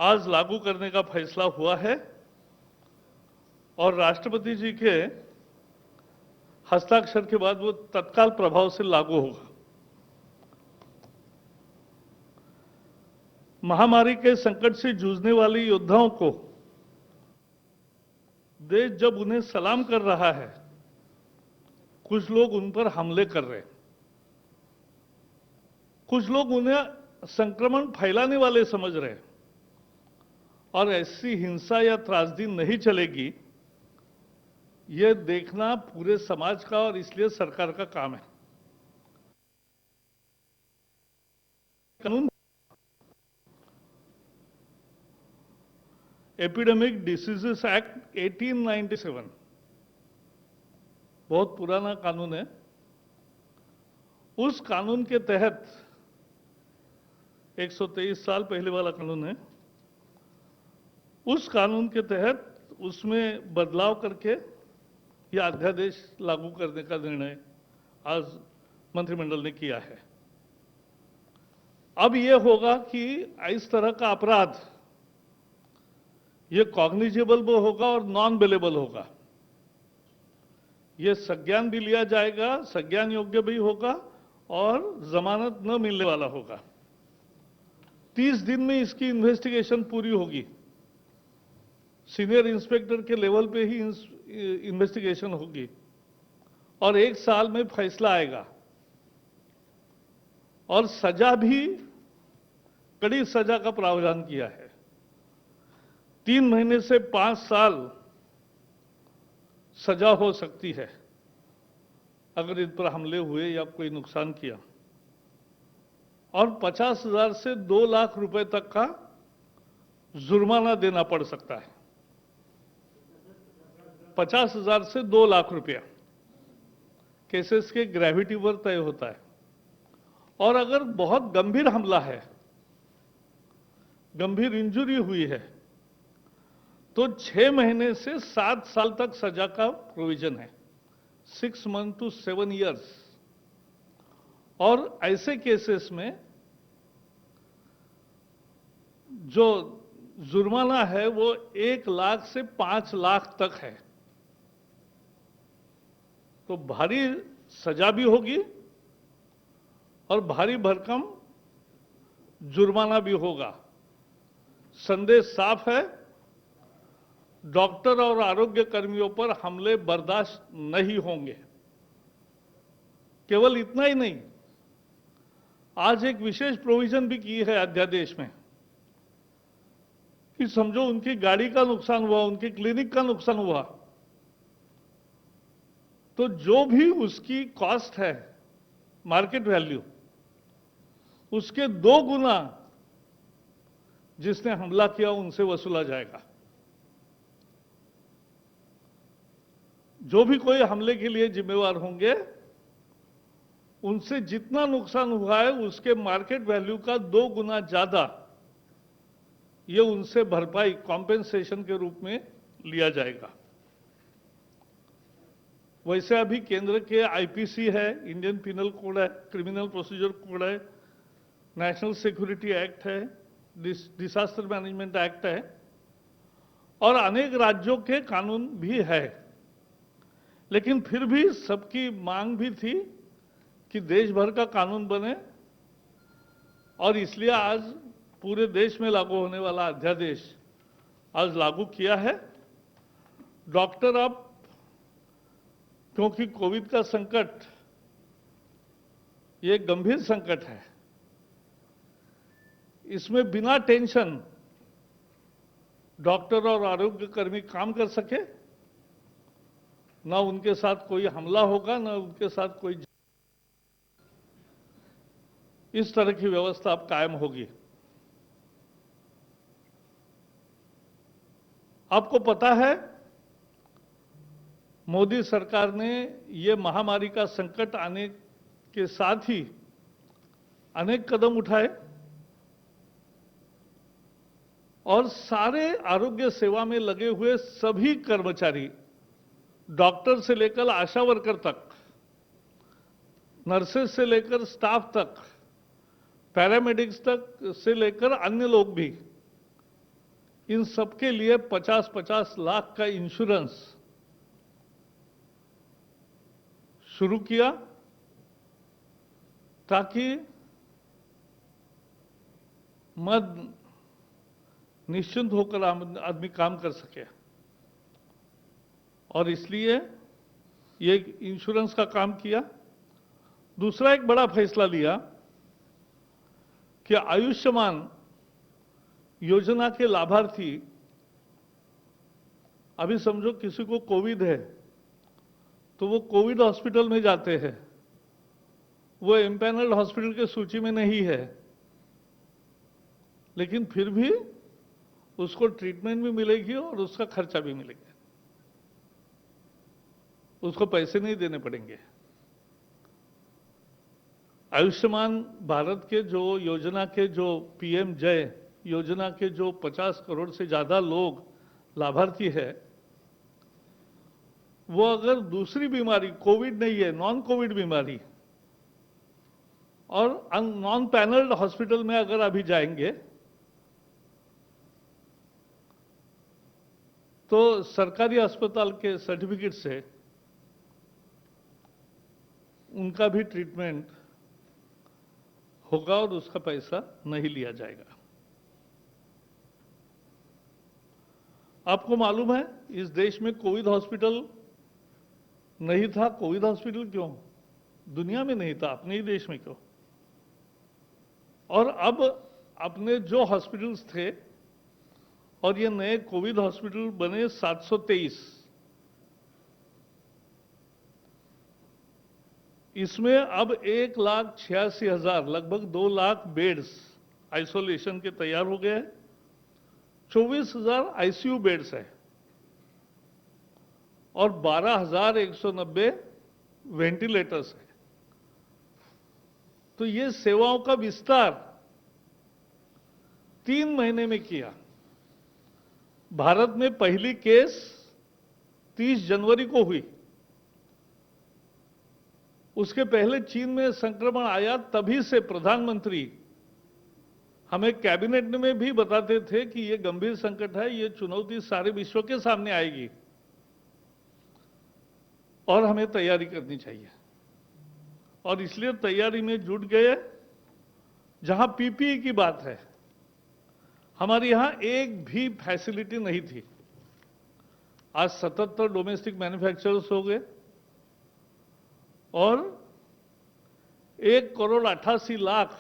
आज लागू करने का फैसला हुआ है और राष्ट्रपति जी के हस्ताक्षर के बाद वो तत्काल प्रभाव से लागू होगा। महामारी के संकट से जूझने वाले योद्धाओं को देश जब उन्हें सलाम कर रहा है, कुछ लोग उन पर हमले कर रहे हैं, कुछ लोग उन्हें संक्रमण फैलाने वाले समझ रहे हैं और ऐसी हिंसा या त्रासदी नहीं चलेगी, यह देखना पूरे समाज का और इसलिए सरकार का काम है। कानून एपिडेमिक डिसीजेस एक्ट 1897 बहुत पुराना कानून है। उस कानून के तहत 123 साल पहले वाला कानून है। उस कानून के तहत उसमें बदलाव करके यह अध्यादेश लागू करने का निर्णय आज मंत्रिमंडल ने किया है। अब यह होगा कि इस तरह का अपराध यह कॉग्निजेबल भी होगा और नॉन बेलेबल होगा। यह संज्ञान भी लिया जाएगा, संज्ञान योग्य भी होगा और जमानत न मिलने वाला होगा। 30 दिन में इसकी इन्वेस्टिगेशन पूरी होगी। सीनियर इंस्पेक्टर के लेवल पे ही इन्वेस्टिगेशन होगी और 1 साल में फैसला आएगा और सजा भी कड़ी सजा का प्रावधान किया है। 3 महीने से 5 साल सजा हो सकती है अगर इन पर हमले हुए या कोई नुकसान किया, और 50,000 से 2 लाख रुपए तक का जुर्माना देना पड़ सकता है। 50,000 से 2 लाख रुपया केसेस के ग्रेविटी पर तय होता है। और अगर बहुत गंभीर हमला है, गंभीर इंजरी हुई है, तो 6 महीने से 7 साल तक सजा का प्रोविजन है, 6 मंथ टू 7 इयर्स। और ऐसे केसेस में जो जुर्माना है वो 1 लाख से 5 लाख तक है। तो भारी सजा भी होगी और भारी भरकम जुर्माना भी होगा। संदेश साफ है, डॉक्टर और आरोग्य कर्मियों पर हमले बर्दाश्त नहीं होंगे। केवल इतना ही नहीं, आज एक विशेष प्रोविजन भी की है अध्यादेश में कि समझो उनकी गाड़ी का नुकसान हुआ, उनकी क्लिनिक का नुकसान हुआ, तो जो भी उसकी कॉस्ट है, मार्केट वैल्यू, उसके 2 गुना जिसने हमला किया उनसे वसूला जाएगा। जो भी कोई हमले के लिए जिम्मेवार होंगे, उनसे जितना नुकसान हुआ है उसके मार्केट वैल्यू का 2 गुना ज्यादा ये उनसे भरपाई कॉम्पेंसेशन के रूप में लिया जाएगा। वैसे अभी केंद्र के आईपीसी है, इंडियन पिनल कोड है, क्रिमिनल प्रोसीजर कोड है, नेशनल सिक्योरिटी एक्ट है, डिजास्टर मैनेजमेंट एक्ट है और अनेक राज्यों के कानून भी है। लेकिन फिर भी सबकी मांग भी थी कि देश भर का कानून बने और इसलिए आज पूरे देश में लागू होने वाला अध्यादेश आज लागू किया है। डॉक्टर अब, क्योंकि कोविड का संकट ये गंभीर संकट है, इसमें बिना टेंशन डॉक्टर और आरोग्य कर्मी काम कर सके, ना उनके साथ कोई हमला होगा, ना उनके साथ कोई, इस तरह की व्यवस्था अब कायम होगी। आपको पता है, मोदी सरकार ने ये महामारी का संकट आने के साथ ही अनेक कदम उठाए और सारे आरोग्य सेवा में लगे हुए सभी कर्मचारी, डॉक्टर से लेकर आशा वर्कर तक, नर्सेस से लेकर स्टाफ तक, पैरामेडिक्स तक से लेकर अन्य लोग भी इन सबके लिए 50-50 लाख का इंश्योरेंस शुरू किया ताकि मद निश्चिंत होकर आदमी काम कर सके। और इसलिए ये इंश्योरेंस का काम किया। दूसरा एक बड़ा फैसला लिया कि आयुष्मान योजना के लाभार्थी, अभी समझो किसी को कोविड है तो वो कोविड हॉस्पिटल में जाते हैं, वो एम्पैनल्ड हॉस्पिटल के सूची में नहीं है, लेकिन फिर भी उसको ट्रीटमेंट भी मिलेगी और उसका खर्चा भी मिलेगा, उसको पैसे नहीं देने पड़ेंगे। आयुष्मान भारत के जो योजना के जो पीएम जय योजना के जो 50 करोड़ से ज्यादा लोग लाभार्थी है, वो अगर दूसरी बीमारी कोविड नहीं है, नॉन कोविड बीमारी और नॉन पैनल्ड हॉस्पिटल में अगर अभी जाएंगे तो सरकारी अस्पताल के सर्टिफिकेट से उनका भी ट्रीटमेंट होगा और उसका पैसा नहीं लिया जाएगा। आपको मालूम है इस देश में कोविड हॉस्पिटल नहीं था। कोविड हॉस्पिटल क्यों? दुनिया में नहीं था, अपने ही देश में क्यों? और अब अपने जो हॉस्पिटल्स थे और ये नए कोविड हॉस्पिटल बने 723, इसमें अब 1,86,000 लगभग 2 लाख बेड्स आइसोलेशन के तैयार हो गए हैं। 24,000 आईसीयू बेड्स है और 12,190 वेंटिलेटर्स है। तो ये सेवाओं का विस्तार 3 महीने में किया। भारत में पहली केस 30 जनवरी को हुई। उसके पहले चीन में संक्रमण आया, तभी से प्रधानमंत्री हमें कैबिनेट में भी बताते थे कि ये गंभीर संकट है, ये चुनौती सारे विश्व के सामने आएगी और हमें तैयारी करनी चाहिए। और इसलिए तैयारी में जुट गए। जहां पीपीई की बात है, हमारे यहां एक भी फैसिलिटी नहीं थी। आज 77 डोमेस्टिक मैन्युफैक्चरर्स हो गए और 1,88,00,000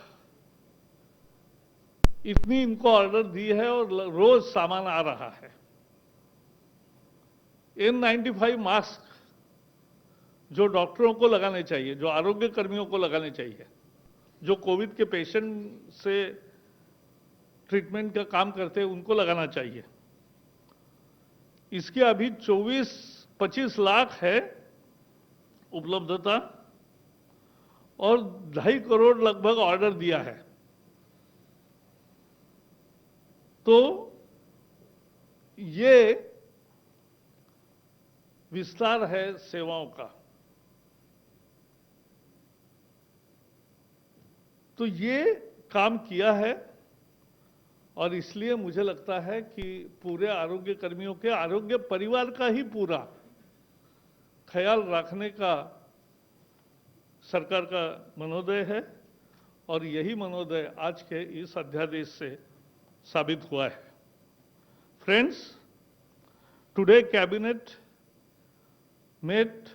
इतनी इनको ऑर्डर दी है और रोज सामान आ रहा है। N95 मास्क जो डॉक्टरों को लगाने चाहिए, जो आरोग्य कर्मियों को लगाने चाहिए, जो कोविड के पेशेंट से ट्रीटमेंट का काम करते हैं, उनको लगाना चाहिए। इसकी अभी 24-25 लाख है उपलब्धता और 2.5 करोड़ लगभग ऑर्डर दिया है। तो ये विस्तार है सेवाओं का। तो ये काम किया है और इसलिए मुझे लगता है कि पूरे आरोग्य कर्मियों के आरोग्य परिवार का ही पूरा ख्याल रखने का सरकार का मनोदय है और यही मनोदय आज के इस अध्यादेश से साबित हुआ है। Friends, today cabinet met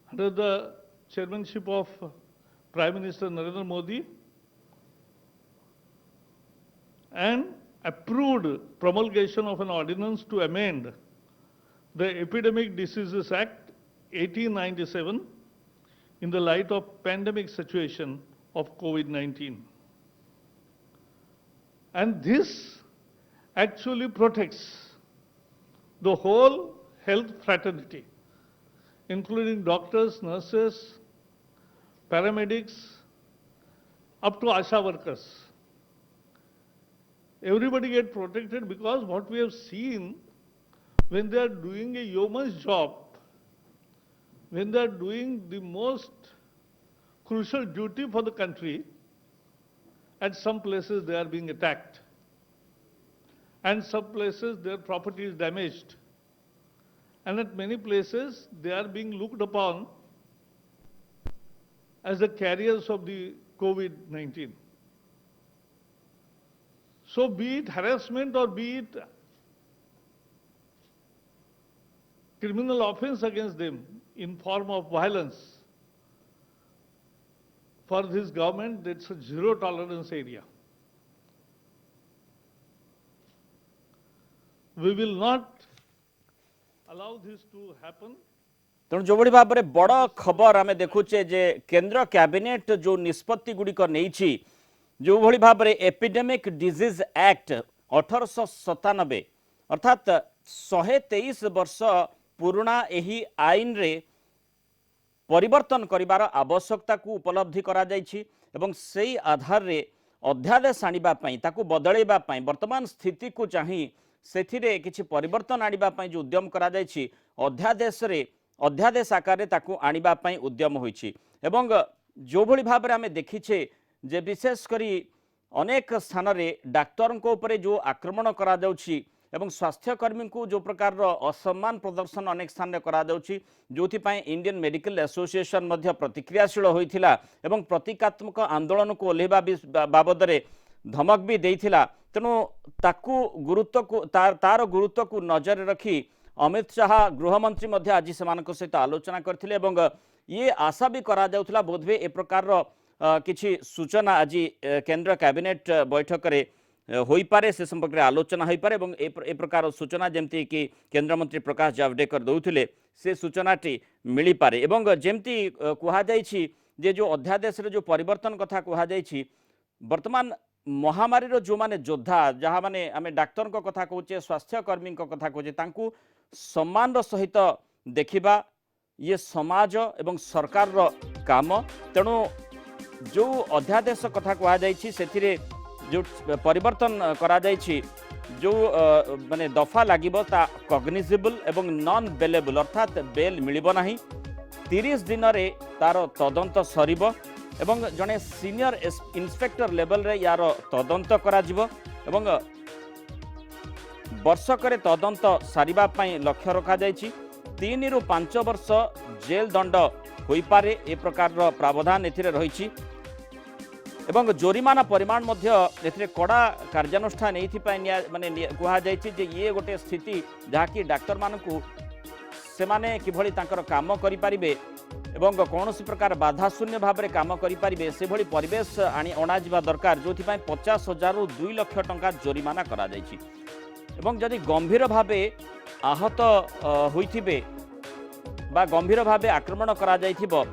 under the chairmanship of Prime Minister Narendra Modi and approved promulgation of an ordinance to amend the Epidemic Diseases Act 1897 in the light of pandemic situation of COVID-19. And this actually protects the whole health fraternity, including doctors, nurses, paramedics, up to ASHA workers. Everybody get protected because what we have seen, when they are doing a yeoman's job, when they are doing the most crucial duty for the country, at some places they are being attacked. and some places their property is damaged. And at many places, they are being looked upon as the carriers of the COVID-19. So be it harassment or be it criminal offense against them in form of violence, for this government, that's a zero tolerance area. We will not allow this to happen. तेणु जो भाव में बड़ खबर आम देखुचे जे केंद्र cabinet जो निष्पत्ति गुड़िक नहीं जो भाव में एपिडेमिक डिजीज एक्ट 1897 अर्थात 123 वर्ष पुराना यही आईन रे परिवर्तन करिवार आवश्यकता को उपलब्धि करा जायछि एवं सेही आधार रे अध्यादेश आनिबा पई ताकू बदलैबा पई वर्तमान स्थिति को चाही सेथिरे किछि परिवर्तन आनिबा पई जो उद्यम करा जायछि अध्यादेश आकार रे ताकू आनिबा पई उद्यम होइछि एवं जो भली भाबरे आमे देखिछे जे विशेष करी अनेक स्थान रे डाक्टर को ऊपर जो आक्रमण करा जाउछि एवं स्वास्थ्यकर्मी को जो प्रकार असम्मान प्रदर्शन अनेक स्थान में करा जाउछि जोथि पई इंडियन मेडिकल एसोसिएशन मध्य प्रतिक्रियाशील होइथिला एवं प्रतीकात्मक आंदोलन को ओल्हेबा बाबद रे धमक भी देइथिला तेणु ताकू गुरुत्व को तार गुरुत्व को नजर रखी अमित शाह गृहमंत्री मध्य आज सेमानक सहित आलोचना करथिले एवं ये आशा भी करा जाउथिला बोधवे ए प्रकार किछि सूचना आज केंद्र कैबिनेट बैठक रे होई पारे से संपर्क में आलोचना होई पारे एवं ए प्रकार सूचना जमती कि केंद्र मंत्री प्रकाश जावड़ेकर दौले से सूचनाटी मिली पारे एवं जमती कहा जायछि जे जो अध्यादेश रे जो परिवर्तन कथा कहा जायछि वर्तमान महामारी रो जो माने योद्धा जहाँ माने आमे डाक्टर को कथा कहूचे स्वास्थ्यकर्मी को कथा कहूचे तांकू सम्मान रो सहित देखिबा ये समाज एवं सरकार रो काम तेणु जो अध्यादेश कथा कहा जायछि सेथिरे जो परिवर्तन करा जायछि जो माने दफा लागिबो ता कॉग्निजेबल एवं नॉन बेलेबल अर्थात बेल मिलिबो नाही 30 दिन रे तार तदंत सरिबो एवं जने सीनियर इंस्पेक्टर लेवल रे यार तदंत करा जिवो एवं वर्षक रे तदंत सारिबा पई लक्ष्य रखा जायछि 3 रु 5 वर्ष जेल दंड होई पारे ए प्रकार रो प्रावधान एथिरे रहिछि एवं जोरिमाना परिमाण मध्य एथिरे कड़ा कार्यानुष्ठान माने कहा जायछि जे ये गोटे स्थिति जहाँकि डाक्टर मानकू से माने किभଳି तांकर काम करि परिबे एवं कौन प्रकार बाधा शून्य भाव में काम करि परिबे से भली परिवेश अणा जिबा दरकार जोथि पई 50,000 रु 2 लाख टंका जोरिमाना करा जायछि एवं जदि गंभीर भावे आहत होइथिबे बा गंभीर भावे आक्रमण करा जायथिबो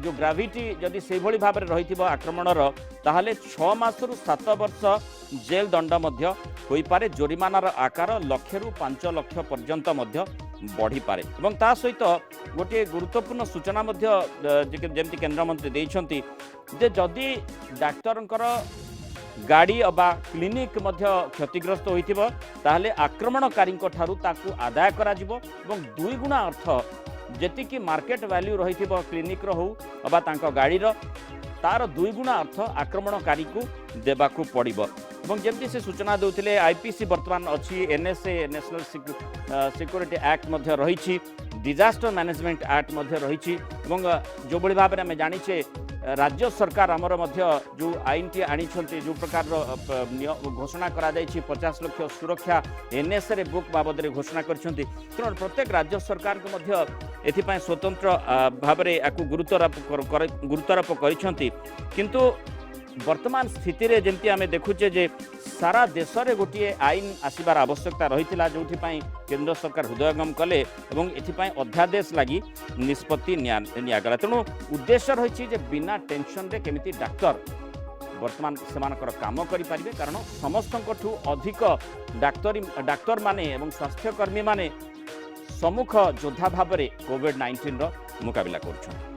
जो ग्राविटी जदि से भली भाव में रही आक्रमणर ताहले 6 मास रु 7 वर्ष जेल दंड मध्य होई पारे जोरिमानार आकार 1 लाख रु 5 लाख पर्यंत मध्य बढ़ी पारे एवं ता सहित गोटे गुरुत्वपूर्ण सूचना मध्य जेमती केंद्र मंत्री देइछंती जे जदि डाक्टरंकर गाड़ी अबा क्लिनिक मध्य क्षतिग्रस्त होइथिबो ताहले आक्रमणकारी ठारू ताकू आदाय करा जिवो एवं 2 गुणा अर्थ जेतिकी मार्केट वैल्यू रही क्लिनिक रो अबा तांको गाड़ी रो तार 2 गुणा अर्थ आक्रमणकारी को देबाकू पड़िबो एवं जमती से सूचना देउथिले आईपीसी वर्तमान अछि एनएसए नेशनल सिक्योरिटी एक्ट मध्य रही डिजास्टर मैनेजमेंट एक्ट मध्य रही एवं जो बड़ी भाव में आम जानिछे राज्य सरकार आमर मध्य जो आईन टी आनी जो प्रकार घोषणा करा 50 लाख सुरक्षा एनएसए रे बुक बाबद रे घोषणा करछंती तेणु प्रत्येक राज्य सरकार को मध्य एथिपाई स्वतंत्र भाव में या गुरुत्वारोप करिछंती किंतु वर्तमान स्थिति रे जेमती आमे देखुचे जे सारा देश रे गोटे आईन आसीबार आवश्यकता रही जो केंद्र सरकार हृदयंगम कले एवं एथिपाई अध्यादेश लगी निष्पत्ति नियागला तेणु उद्देश्य रही जे बिना टेंशन रे केमिति डाक्तर वर्तमान सेमानकर काम करि पारिबे कारण समस्तठू अधिक डाक्तर माने एवं स्वास्थ्यकर्मी माने सम्मुख योद्धा भाव में कोविड-19 रो मुकाबला करुछन।